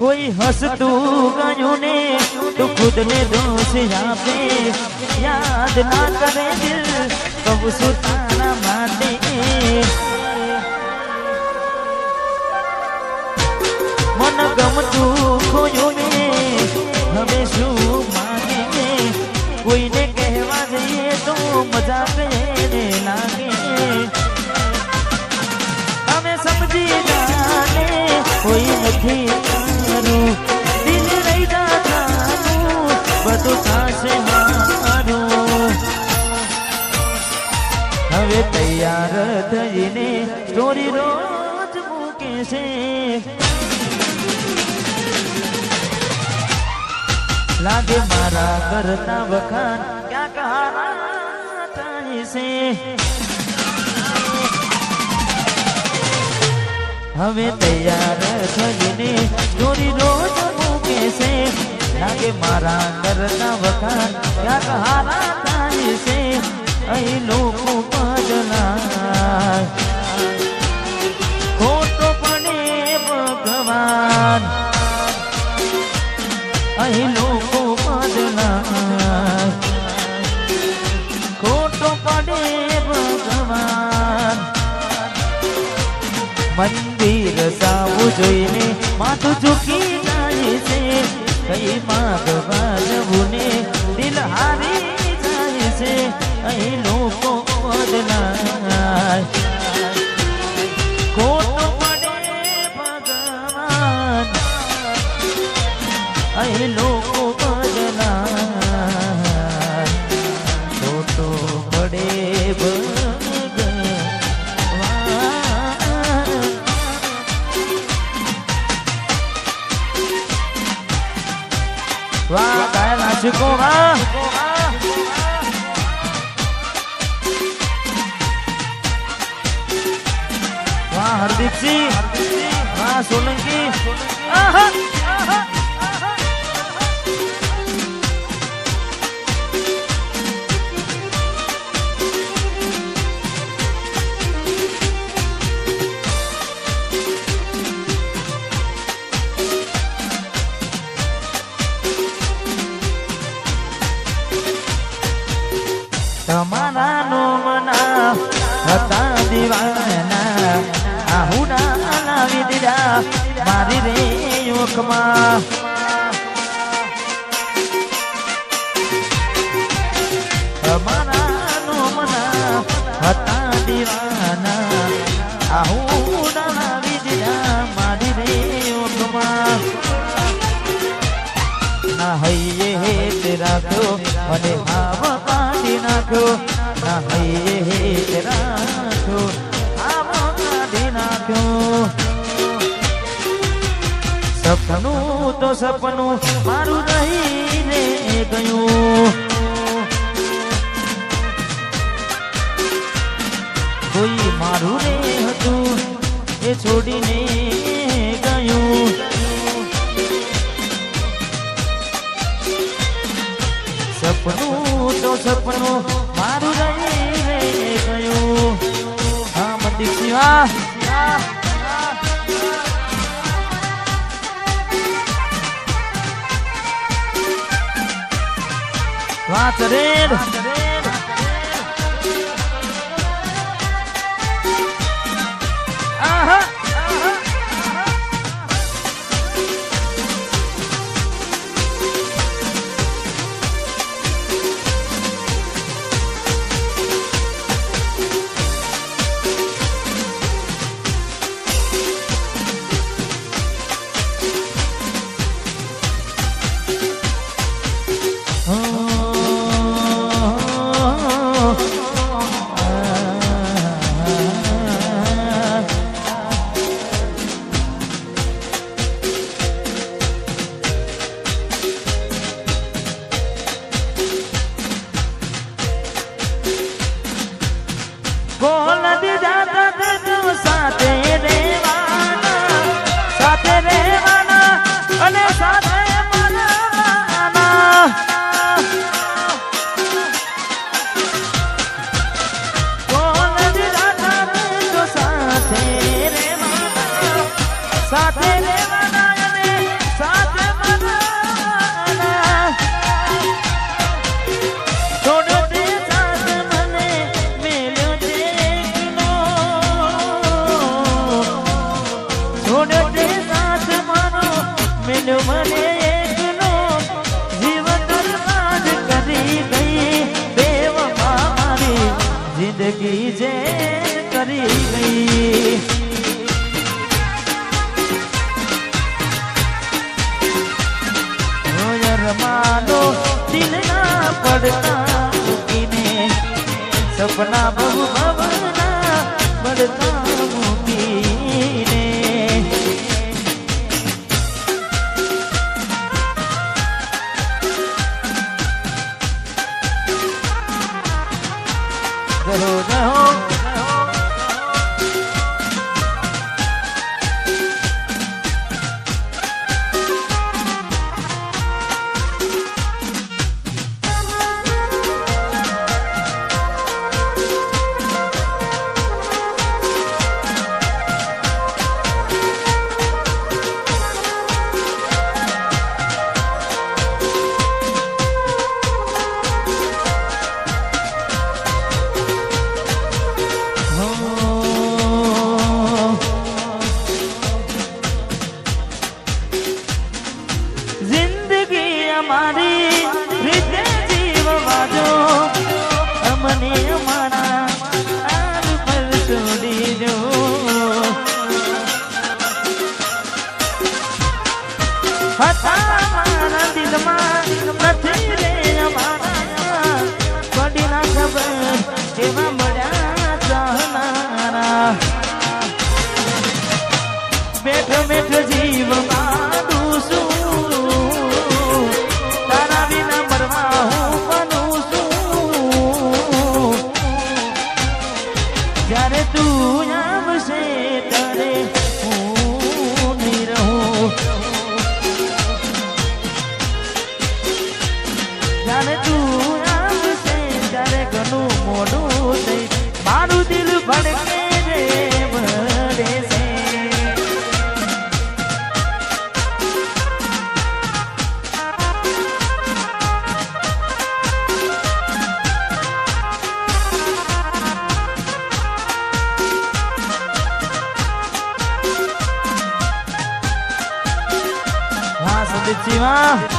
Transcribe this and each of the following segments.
कोई हंसतू गयो ने तो खुद ने दोष आपे याद ना करे दिल कब सुताना माटे मन गमतू खोयो ने हमें शू मांगे कोई ने कहवा जाइए तो मजाक ने लागे हमें समझी जाने कोई नहीं करू दिल नहीं जाता बधु थासे हारू हवे तैयार थईने स्टोरी रोज मूके से लागे मारा करता वखान क्या कहा से हमें तैयार थईने स्टोरी रोज मूके से लागे मारा करता वखान क्या कहा से अही लोग बदला खोटो पड़े भगवान अही लोग बदला खोटो पड़े भगवान मंदिर सावु जोईने माथुं झूकी जाए से कई मागवा जवुने दिल हारी जाए से अही लोको बदलाय खोटो पड़े भगवान अही लोको बदलाय खोटो पड़े वाह काय नाशिको वाह वाह हरदीप सिंह वाह सोलंकी आहा तमारा नो मना हता दीवाना आहुना लावी दीदा मारी रे योकमा तमारा नो मना हता दीवाना आहुना लावी दीदा मारी रे योकमा ना हइये हे तेरा को मने हाव नाखो ना हइये तेरा को हाव काढी नाख्यो सपनू तो सपनू मारू रहीने गयुं कोई मारू रे हतुं ए छोडीने गयुं सपनू तो सपनू मारू रही गयो हाँ मंदिर शिवा वाह चरेर आहा મેલ્યો મને એકલો જીવ બરબાદ કરી ગઈ બેવફા મારી જિંદગી જે કરી ગઈ માનો દિલના પડતા મૂકીને સપના બહુ ભવના પડતા મૂકીને રહો રહો મારી રીતે જીવવા જો અમને અમારા આગ પર છોડી જો હતા મારા દિલમાં નથી રે અમારા પડી ના ખબર એવા મળ્યા ચાહનારા બેઠો બેઠો જીવમાં જ્યારે તું આવશે ત્યારે હું નહીં રહું જ્યારે તું આવશે ત્યારે ઘણું મોડું થઈ મારું દિલ ભડકે રે ભડે છે Siva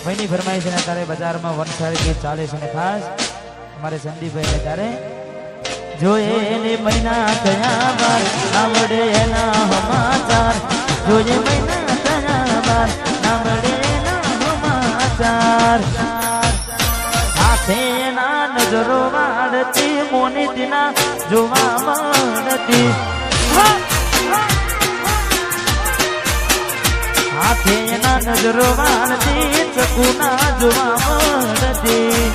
ભાઈની ફરમાઈશ છે ત્યારે બજારમાં વનસારી ગીત ચાલે છે ને ખાસ અમારે સંદીપભાઈ ને ત્યારે જોઈએ એને મહિના થયા બાર આવડે એના સમાચાર જોઈએ મહિના થયા બાર આવડે એના સમાચાર હાથે એના નજરો વાળતી મોની દિના જોવા મળતી હાથે એના નજરો વાળતી ચકુના જોવા મળતી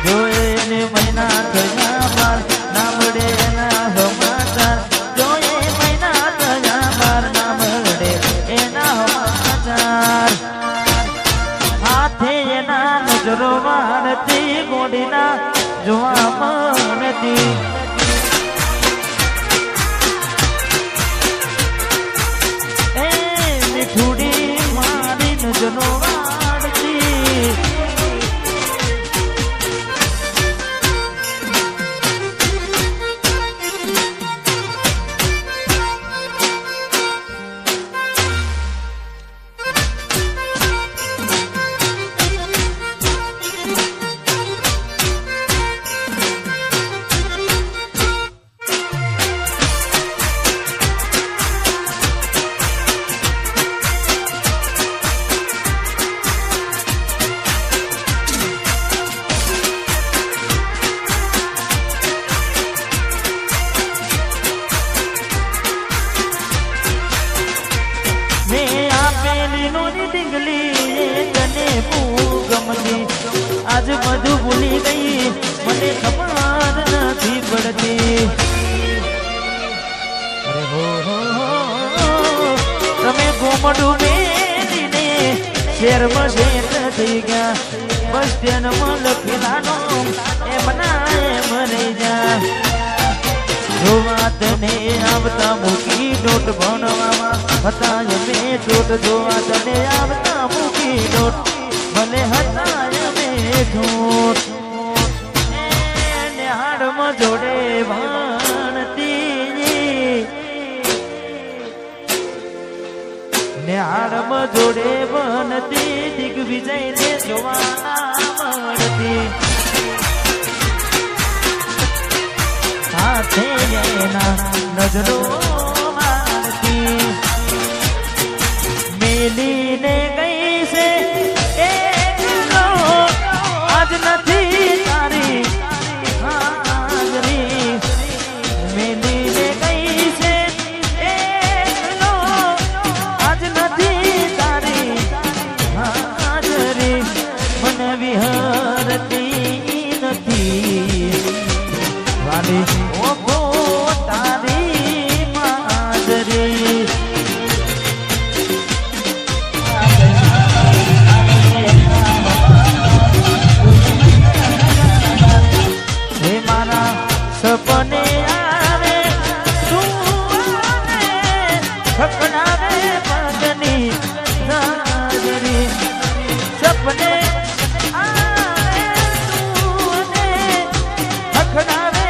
જોઈને મહિના થયા બાર ના મળે એના સમાચાર જોઈએ મહિના થયા બાર ના મળે એના સમાચાર હાથે એના નજરો વાળતી ગોડીના જોવા મળતી છોડી મારી નજરો વાળતી आज બધું ભૂલી ગઈ મને ખબર નથી પડતી અરે હો તમે ગોમડું મેલીને શેરમાં શેઠ થઈ ગયા બસ સ્ટેન્ડમાં લખેલાનો એમ ના એમ રહી જા જોવા તને આવતા મૂકી ડોટ ભણવામાં હતા અમે ડોટ જોવા તને આવતા મૂકી ડોટ ભલે હતા અમે ઠોટ નિહાળમાં જોડે ભણતી નિહાળમાં જોડે ભણતી દિગ્વિજયને જોવા મળતી સાથે એના નજરો મારતી મેલીને ગઈ છે એકલો આજ નથી તારી હાજરી મેલીને ગઈ છે એકલો આજ નથી તારી હાજરી મને વિહરતી નથી વાલી ઓગો તારી માજરી હે મારા સપને આવે સુવાને સપનાવે પગની હાજરી સપને આવે સુવાને હખડાવે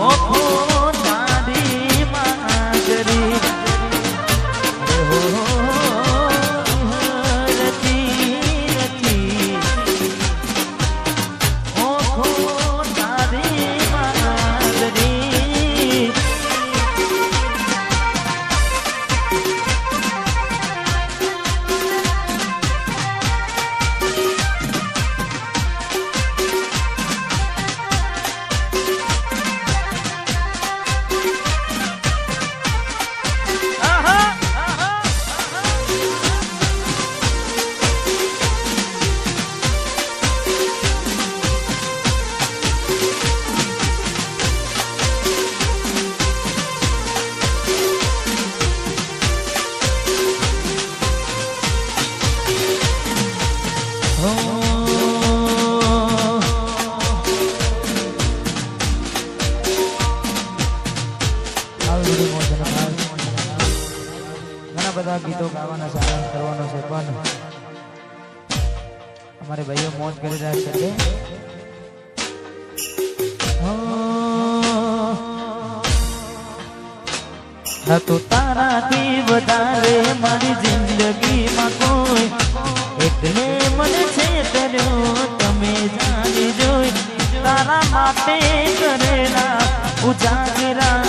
ઓખો તારી માજરી ઓખો તારી માજરી ઘણા બધા ગીતો ગાવાના સારાંશ કરવાનો છે પણ અમારે ભાઈઓ મોજ કરી રહ્યા છે ન તો તારાથી વધારે મારી જિંદગીમાં કોઈ એટલે મને છે તર્યો તમે જાણી જોઈ તારા માટે કરેલા ઉજાગરા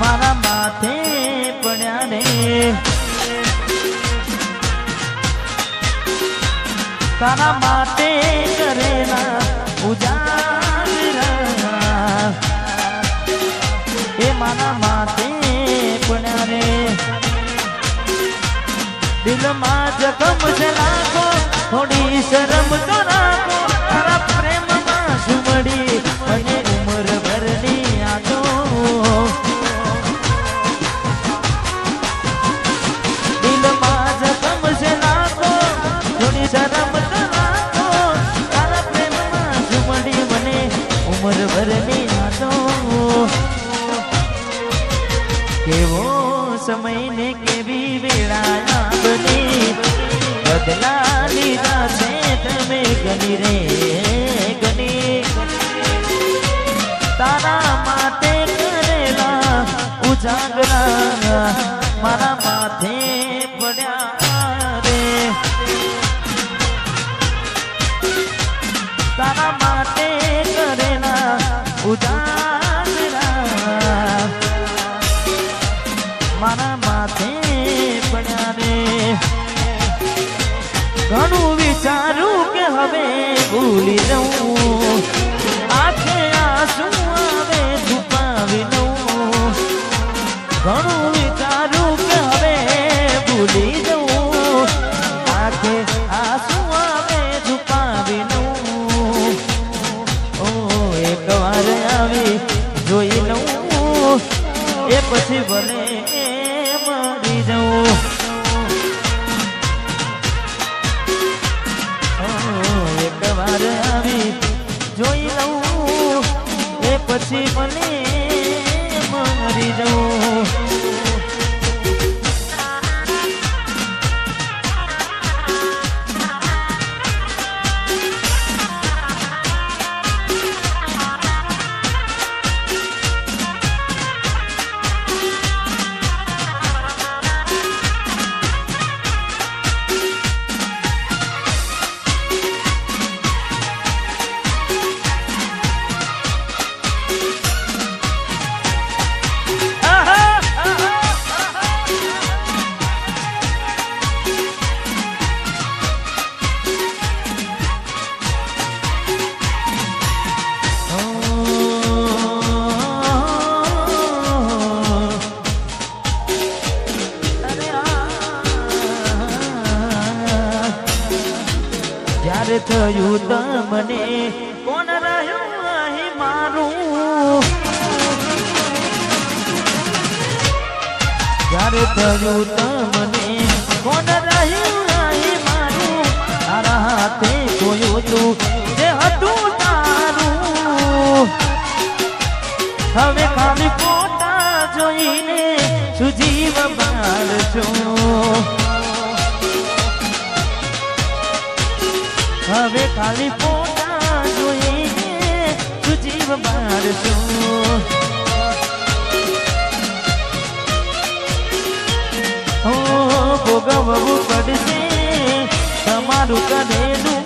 મારા માથે પડ્યા રે તારા માટે કરેલા ઉજાગરા એ મારા માથે પડ્યા રે દિલમાં જખમ છે રાખો થોડી શરમ તો રાખો તારા પ્રેમમાં સુમડી અને ઉમર ભરની યાદો દિલમાં જખમ છે રાખો થોડી શરમ તો રાખો તારા પ્રેમમાં સુમડી મને ઉમર ભરની યાદો કેવો સમય ને કેવી વેળા બની બદલા લીધા છે તમે ગની રે ગની તારા માટે કરેલા ઉજાગરા મારા માથે પડ્યા રે તારા માટે કરેલા ઉજાગરા મારા માથે પડ્યા રે ઘણું વિચારું કે હવે ભૂલી જવું આંખે આંસુ આવે છુપાવી લઉં ઘણું વિચારું કે હવે ભૂલી જવું આંખે આંસુ આવે છુપાવી લઉં પછી મને મરી જવું. જ્યારે થયું તમને કોણ રહ્યું અહીં મારું, જ્યારે થયું તમને કોણ રહ્યું અહીં મારું, તારા હાથે જોયું તું જે હતું તારું. હવે ખાલી ફોટા જોઈને શું જીવ બાળશો, હવે ખાલી ફોટા જોઈને તું જીવ બાળશો. હો ભોગવવું પડશે તમારું કરેલું,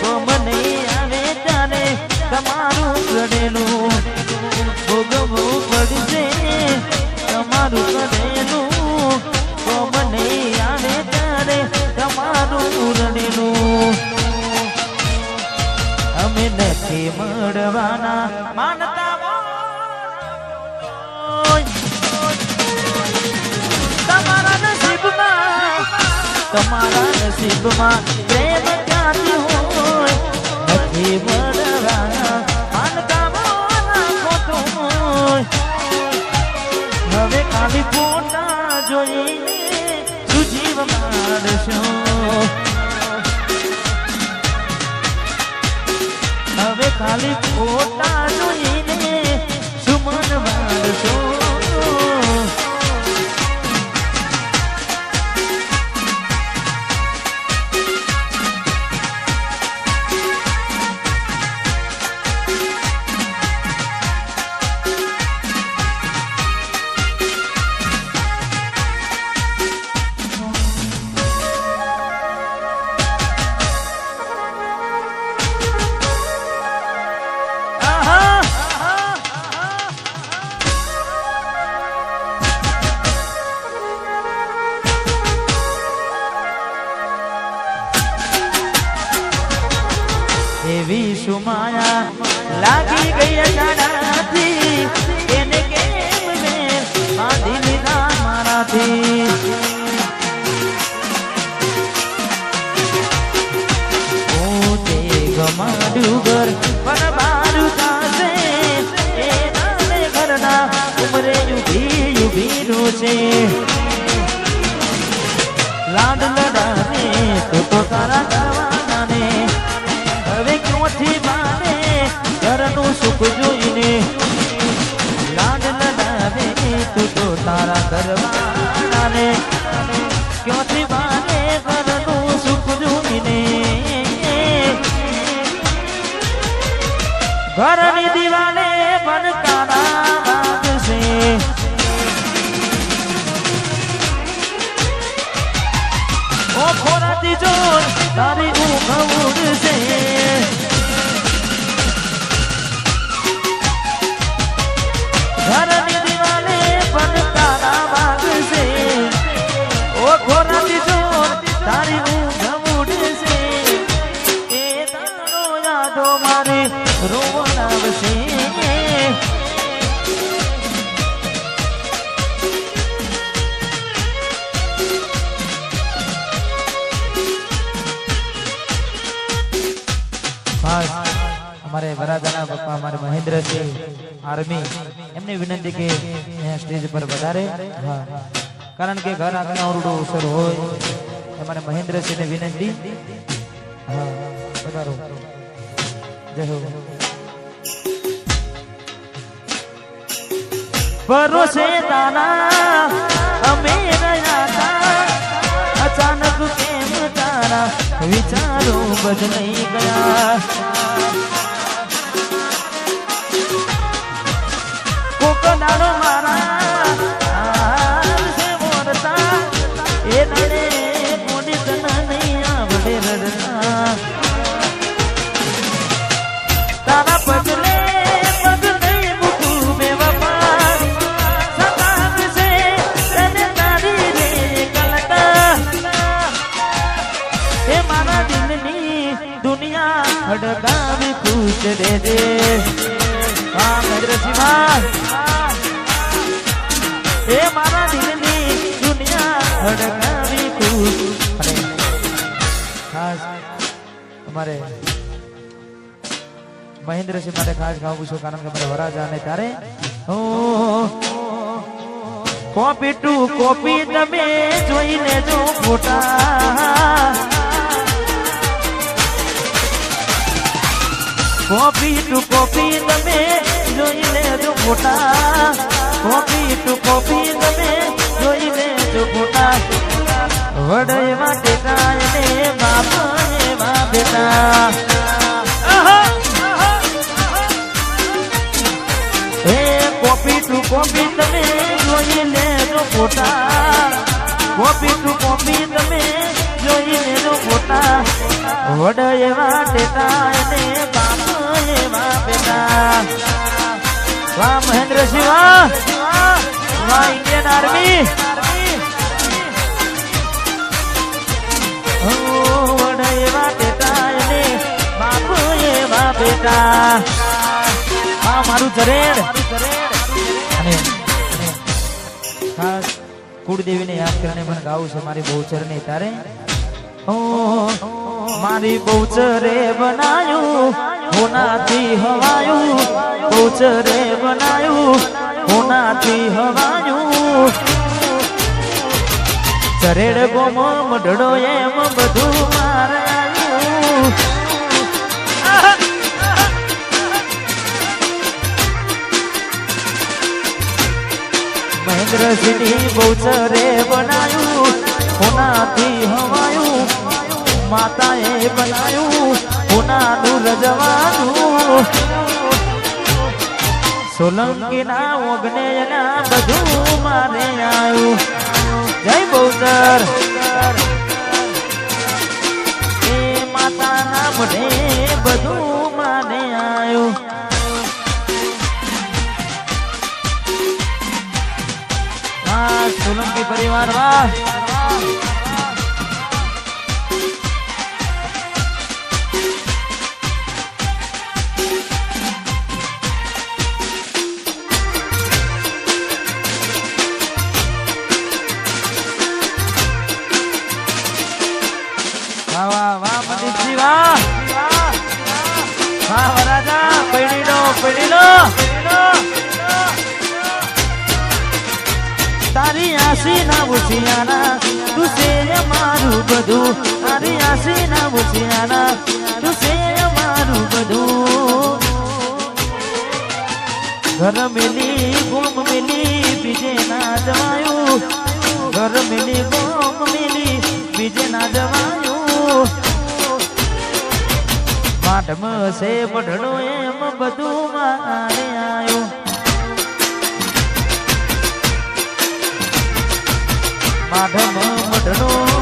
ગમ નહીં આવે ત્યારે તમારું કરેલું. ભોગવવું પડશે તમારું કરેલું, ગમ નહીં આવે ત્યારે તમારું રડેલું. અમે નથી મળવાના માનતા તમારા નસીબમાં પ્રેમ ક્યાંથી હોય, નથી મળવાના માનતા ખોટું હોય. હવે ખાલી ફોટા જોઈને શું જીવ મારશો, હવે ખાલી ફોટા જોઈને શું મન મારશો. એવી સુમાયા લાગી ગઈ અજાણાથી, એને કેમ મેં બાંધી લીધા મારાથી. પોતે ગમાડ્યું ઘર પણ મારું થશે, એ નાને ઘરના ઉમરે યુભી છે. લાડ લડાને તો તારા કરવાના ને, હવે ક્યોથી માને ઘરનું સુખ જોઈને. લાડ લડાવે તું તો તારા કરવાના ને, ક્યોથી માને ઘરનું સુખ જોઈને. ઘરની દિવાલે બનકારા વાગશે, ઓ ખોરાતી જોર તારી ઊંઘ ઉડશે. ઘરની દિવાલે બનકારા વાગશે, ઓ ખોરાતી જોર તારી ઊંઘ ઉડશે. એ તારો યાદો મારે રોવડાવશે. हमारे वरादाना पप्पा हमारे महेंद्र से आर्मी एमने विनंती के स्टेज पर पधारे. हाँ कारण के घर आंगण ओरडो अवसर हो हमारे महेंद्र से ने विनंती. हाँ पधारो. जय हो. ભરોસે તારા અમે રહ્યા હતા અચાનક કેમ તારા વિચારો બદલાઈ ગયા કોક દાડો મારા છે મોરતા એ દાડે મોડી તના નહીં આવડે રડતા તારા પગલે હડકાવી ખુશ દે દે હા મદ્રસીમાં એ મારા દિલની દુનિયા હડકાવી ખુશ અને ખાસ અમારે મહેન્દ્રસિંહ માટે ખાસ ગાવું છું કારણ કે મારે વરાજા ને ત્યારે કોપી ટુ કોપી તમે જોઈ લેજો ફોટા કોપી ટુ કોપી તમે જોઈ લેજો ફોટા કોપી ટુ કોપી તમે જોઈ લેજો ફોટા વડે માટે કાયને બાપ એવા બેટા હે કોપી ટુ કોપી તમે જોઈ લેજો ફોટા કોપી ટુ કોપી તમે જોઈ લેજો ફોટા વડે એવા બેટા બાપ વાહ મહેન્દ્રસિંહ વાહ ઇન્ડિયન આર્મી એવા બેટા એને બાપુ એવા બેટા હા મારું જરેડ અને ખાસ કુળદેવીને યાદ કરીને મને ગાવું છે મારી બહુચર ને તારે મારી બહુચરે બનાયું હોનાથી હવાયું બહુચરે બનાયું હોનાથી હવાયું ચરેડ ગોમ મઢડો એમ બધું મારાયું મહેન્દ્રસિંહની બહુચરે બનાયું હોનાથી હવાયું માતાએ બનાયું હોનાનું રજવાનું સોલંકીના ઓગણેના બધું મારે આવ્યું જય બહુચર એ માતાના મઢે બધું મારે આવ્યું વાહ સોલંકી પરિવાર વાહ તારી આસી ના ઉછિયાના તું છે અમારું બધું તારી આસી ના ઉછિયાના તું છે અમારું બધું ઘર મિલી ગોમ મિલી બીજે ના જવાયું ઘર મિલી ગોમ મિલી બીજે ના જવાયું માઢમ છે બઢડો એમ બધું મારે આવ્યું માઢમ બઢડો